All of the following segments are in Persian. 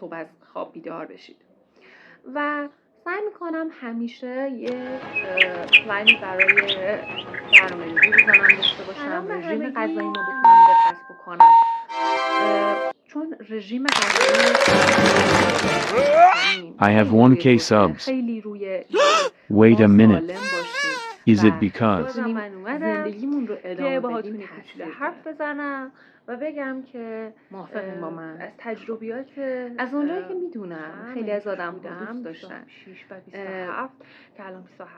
صبح از خواب بیدار بشید. و سعی میکنم همیشه یه پلانی برای برنامه‌ریزی روزانه‌ام داشته باشم، رژیم غذاییمو بتونم دقت بکنم، چون رژیم غذایی I have 1K subs. خیلی روی Wait a minute. سالم باشیم. Is it because زندگیمون رو ادامه بدیم کوچولو حرف بزنم و بگم که موافقین با من از تجربیات از اونجایی که میدونم خیلی از آدم دوست داشتن 6 و 27 که الان 27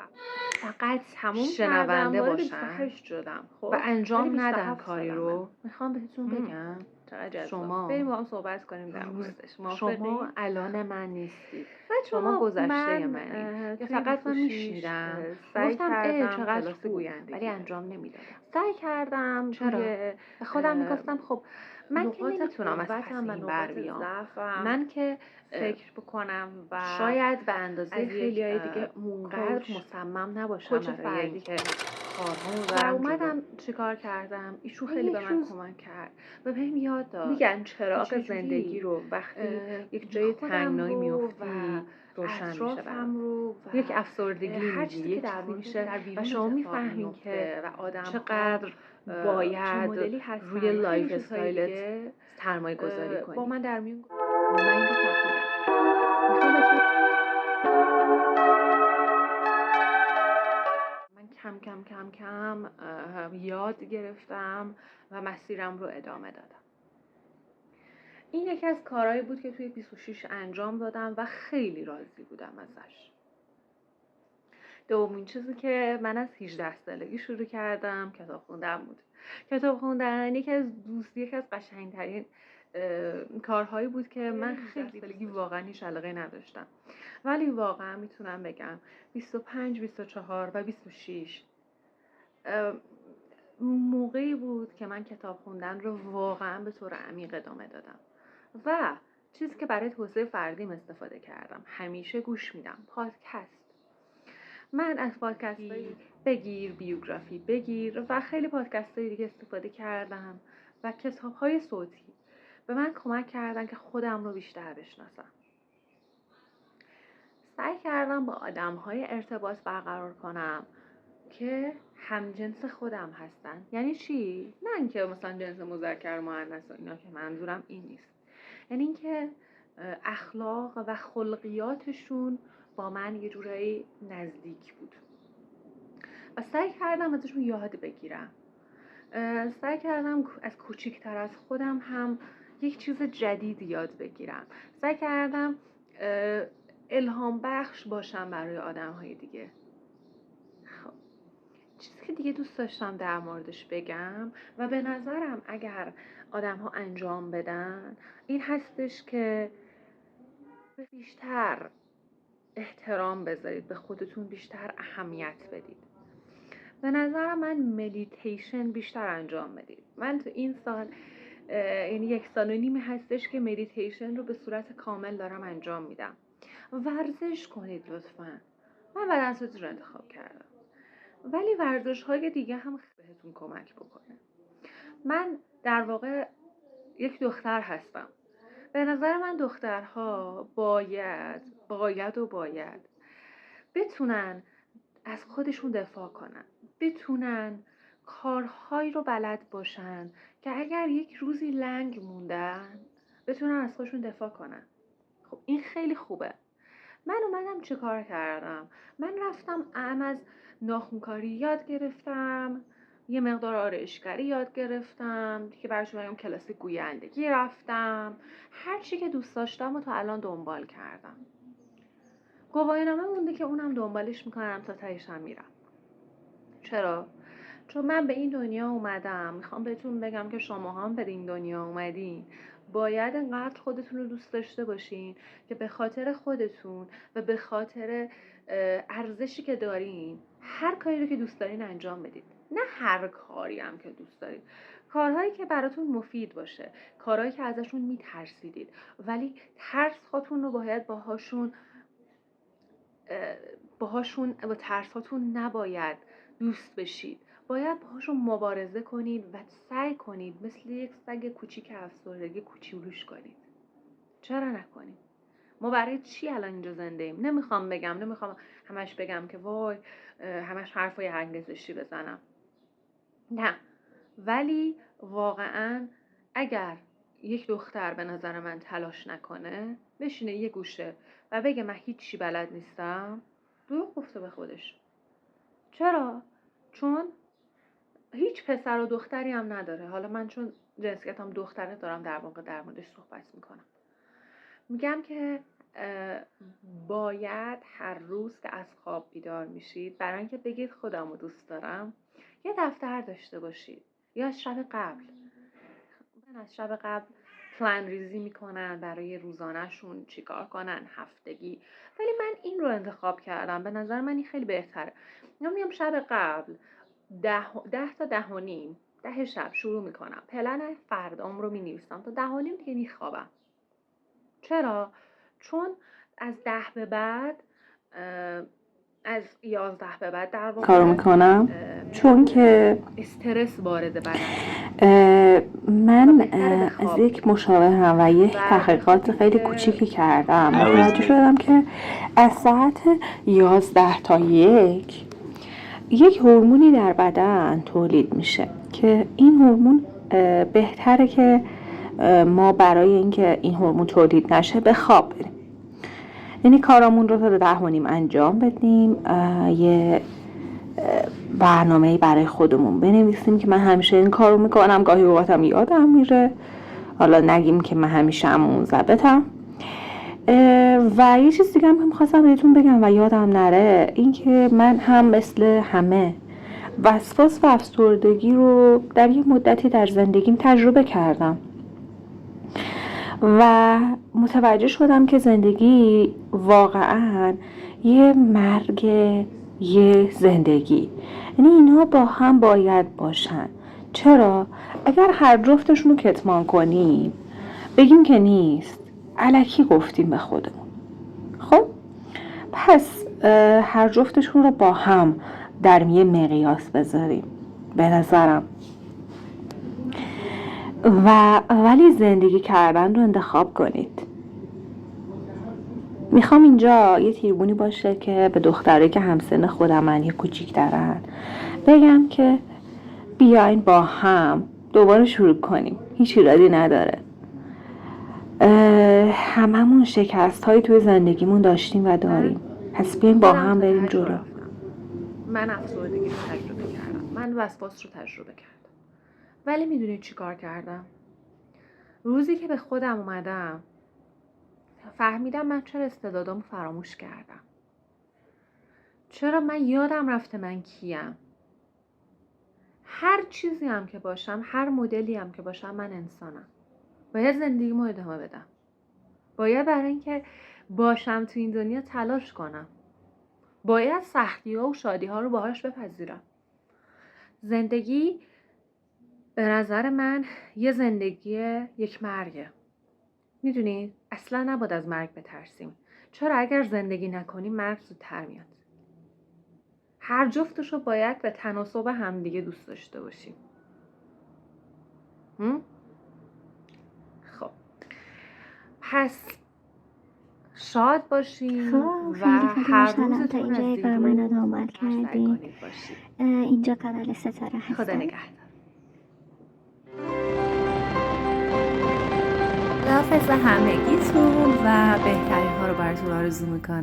فقط تموم شنونده کردم، وارد باشن 28 شدم. خب و انجام ولی ندن 27 کاری سالمه. رو. میخوام بهتون بگم چقدر جذاب. شما بریم با هم صحبت کنیم در موردش. شما الان من نیستید، شما گذشته منید که فقط من میشنیدم سعی گفتم کردم چقدر کلاس خوب، گویندگی ولی انجام نمیدادم. سعی کردم چرا؟ توی به خودم میگفتم خب من که نقاط نمیتونم از پس قوتم و این نقاط بر بیام. ضعفم من که فکر بکنم و شاید به اندازه از خیلیای یک دیگه اونقدر کوچ مصمم نباشم کوچ برای فردی اینکه کارهامو و برم اومدم جلو. چیکار کردم، ایشون من خیلی یک به من روز کمک کرد و بهم یاد داد میگن چراغ چجوری زندگی رو وقتی یک جای خودم تنگنایی رو میفتی و روشن میشه اطرافم رو و یک افسردگی هر میگی، چیزی که یک در چیزی واقع میشه در و بیرون شما اتفاق میفهمین میفته که و آدم‌ها چقدر چه باید مدلی هستن روی و خیلی لایف چیزهای استایلت دیگه سرمایه گذاری کنی. با من در میون و من این رو فهمیدم. میخوام بهتون من کم کم یاد گرفتم و مسیرم رو ادامه دادم. این یکی از کارهایی بود که توی 26 انجام دادم و خیلی راضی بودم ازش. دومین چیزی که من از 18 سالگی شروع کردم کتاب خوندن بود. کتاب خوندن یکی از قشنگترین کارهایی بود که من خیلی سالگی واقعا هیچ علاقه نداشتم. ولی واقعا میتونم بگم 25, 24 و 26 موقعی بود که من کتاب خوندن رو واقعا به طور عمیق ادامه دادم. و چیزی که برای توسعه فردیم استفاده کردم، همیشه گوش میدم پادکست. من از پادکست بگیر بیوگرافی بگیر و خیلی پادکست های دیگه استفاده کردم و کتاب های صوتی به من کمک کردن که خودم رو بیشتر بشناسم. سعی کردم با آدم های ارتباط برقرار کنم که همجنس خودم هستن. یعنی چی؟ نه اینکه مثلا جنس مذکر مؤنث و اینا، که منظورم این نیست. یعنی اینکه اخلاق و خلقیاتشون با من یه جورایی نزدیک بود و سعی کردم ازشون یاد بگیرم. سعی کردم از کوچیکتر از خودم هم یک چیز جدید یاد بگیرم. سعی کردم الهام بخش باشم برای آدم‌های دیگه. خب چیزی که دیگه دوست داشتم در موردش بگم و به نظرم اگر آدم‌ها انجام بدن این هستش که بیشتر احترام بذارید، به خودتون بیشتر اهمیت بدید. به نظر من مدیتیشن بیشتر انجام بدید. من تو این سال یعنی 1.5 سال هستش که مدیتیشن رو به صورت کامل دارم انجام میدم. ورزش کنید لطفاً. من ورزش رو انتخاب کردم، ولی ورزش های دیگه هم بهتون کمک بکنه. من در واقع یک دختر هستم. به نظر من دخترها باید بتونن از خودشون دفاع کنن، بتونن کارهایی رو بلد باشن که اگر یک روزی لنگ موندن بتونن از خودشون دفاع کنن. خب این خیلی خوبه. من اومدم چه کار کردم؟ من رفتم از ناخن‌کاری یاد گرفتم، یه مقدار آرایشگری یاد گرفتم که برش اومدم کلاس گویندگی رفتم. هر چی که دوست داشتم و تا الان دنبال کردم. گواهینامه مونده که اونم دنبالش میکنم تا تهش هم میرم. چرا؟ چون من به این دنیا اومدم، میخوام بهتون بگم که شما هم به این دنیا اومدین، باید انقدر خودتون رو دوست داشته باشین که به خاطر خودتون و به خاطر ارزشی که دارین هر کاری رو که دوست دارین انجام بدید. نه هر کاری هم که دوست دارید، کارهایی که براتون مفید باشه، کارهایی که ازشون میترسیدید ولی ترس خودتون رو باید با ترساتون نباید دوست بشید، باید باهاشون مبارزه کنید و سعی کنید مثل یک سگ کوچیک افسردگی کوچولوش کنید. چرا نکنیم؟ ما برای چی الان اینجا زنده ایم؟ نمیخوام همش بگم که وای همش حرفای انگیزشی بزنم. نه، ولی واقعا اگر یک دختر به نظر من تلاش نکنه، بشینه یه گوشه و بگه من هیچی بلد نیستم، دروغ گفته به خودش. چرا؟ چون هیچ پسر و دختری هم نداره. حالا من چون جنسیتم دختره دارم در موردش صحبت میکنم. میگم که باید هر روز که از خواب بیدار میشید، برای اینکه بگید خودمو دوست دارم، یه دفتر داشته باشید. یا از شب قبل پلان ریزی میکنن برای روزانه‌شون چیکار کنن، هفتگی. ولی من این رو انتخاب کردم، به نظر من این خیلی بهتره. میام شب قبل 10 تا 10 شب شروع میکنم، پلن فردام رو مینویسم، تا 10:30 دیگه میخوابم. چرا؟ چون از 10 به بعد، از 11 به بعد در واقع کارو میکنم، چون که استرس وارد بدن. من از یک مشاورم و یک تحقیقات خیلی کوچیکی کردم، متوجه شدم که از ساعت 11 تا یک هورمونی در بدن تولید میشه که این هورمون بهتره که ما برای اینکه این هورمون تولید نشه به خواب بریم. یعنی کارامون رو تا 10:30 انجام بدیم، یه برنامه‌ای برای خودمون بنویسیم که من همیشه این کارو میکنم، گاهی اوقاتم یادم میره، حالا نگیم که من همیشه همون ضبطم. و یه چیز دیگه هم که میخواستم بهتون بگم و یادم نره، این که من هم مثل همه وسواس و افسردگی رو در یه مدتی در زندگیم تجربه کردم و متوجه شدم که زندگی واقعاً یه مرگ، یه زندگی، یعنی اینا با هم باید باشن. چرا؟ اگر هر جفتشون رو کتمان کنیم، بگیم که نیست، الکی گفتیم به خودمون. خب پس هر جفتشون رو با هم در یه مقیاس بذاریم به نظرم. ولی زندگی کردن رو انتخاب کنید. میخوام اینجا یه تیربونی باشه که به دخترایی که همسن خودم من یه کوچیک دارن بگم که بیاین با هم دوباره شروع کنیم، هیچ ایرادی نداره. هممون شکست هایی توی زندگیمون داشتیم و داریم، پس بیاین با هم بریم جلو. من افسردگی رو تجربه کردم، من وسواس رو تجربه کردم، ولی میدونید چی کار کردم؟ روزی که به خودم اومدم فهمیدم من چرا استعدادامو فراموش کردم، چرا من یادم رفته من کیم. هر چیزی هم که باشم، هر مدلی هم که باشم، من انسانم. باید زندگیمو ادامه بدم، باید برای اینکه باشم تو این دنیا تلاش کنم، باید سختی‌ها و شادی‌ها رو باهاش بپذیرم. زندگی به نظر من یه زندگی یک مرگه. میدونید اصلا نباید از مرگ بترسیم، چرا اگر زندگی نکنیم مرگ زودتر میاد. هر جفتش رو باید به تناسب همدیگه دوست داشته باشیم. خب پس شاد باشیم و هر روزتون از اینجا من رو دنبال کردیم. اینجا کانال ستاره هستم. خدا نگهدار. خداحافظ همگیتون و بهترین ها رو براتون آرزو میکنم.